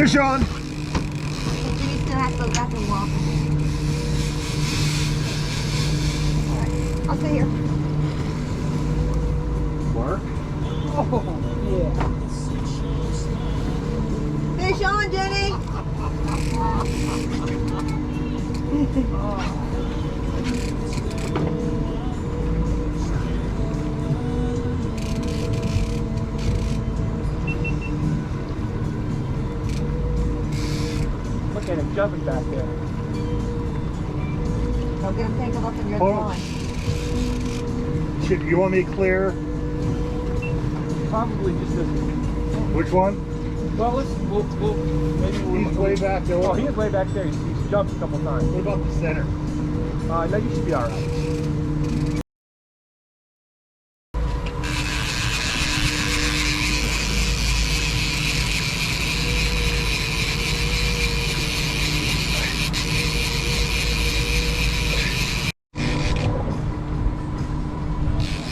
Fish on. You still have to go back and walk. Alright, I'll stay here. Work. Oh, yeah. Fish on, Jenny! Look at him jumping back there. Don't get him tangled up in your Hold on. line. Chip, you want me to clear Probably just this. which one? Well, maybe He's way back there. Oh, he is way back there. He's jumped a couple times. What about the center? No, you should be all right.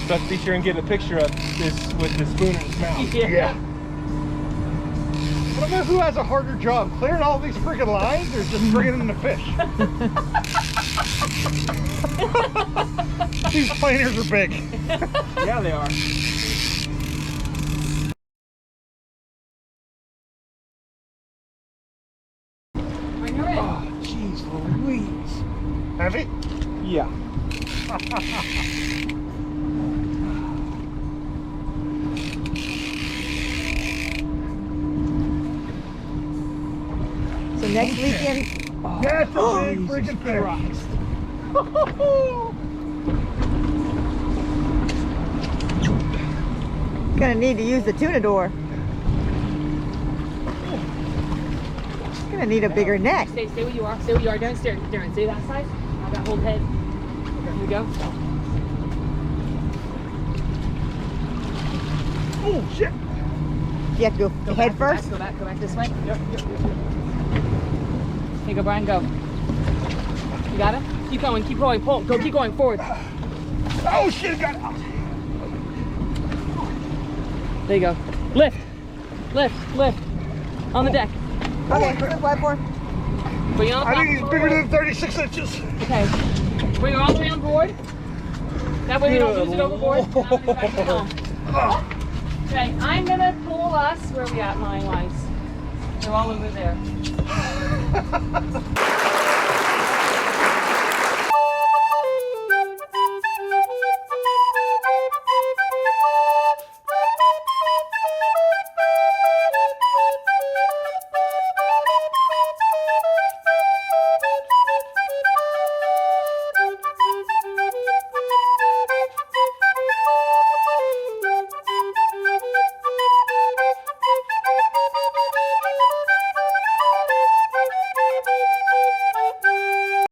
Let's be sure and get a picture of this with the spoon in his mouth. Yeah. I don't know who has a harder job, clearing all these freaking lines or just bringing in the fish. These planers are big. Yeah, they are. When you're in. Oh, jeez Louise. Heavy? Yeah. So next weekend, That's a big freaking fish. gonna need to use the tuna door. Gonna need a bigger net. Stay where you are. Stay where you are. Don't stare. Darren, stay that side. Have that hold head. Here we go. Oh shit! You have to go head back, first. Go back this way. Yep. Here you go, Brian. Go. You got it. Keep going. Keep going. Pull. Go. Keep going forward. Oh shit! Got it. There you go. Lift. Lift. On the deck. Okay, put the platform. Bring it on the I top. think he's bigger than 36 inches. Okay. Bring it all the way on board. That way we don't lose it overboard. Now we're gonna go back to the helm. Okay, I'm gonna pull us. Where are we at line-wise? They're all over there.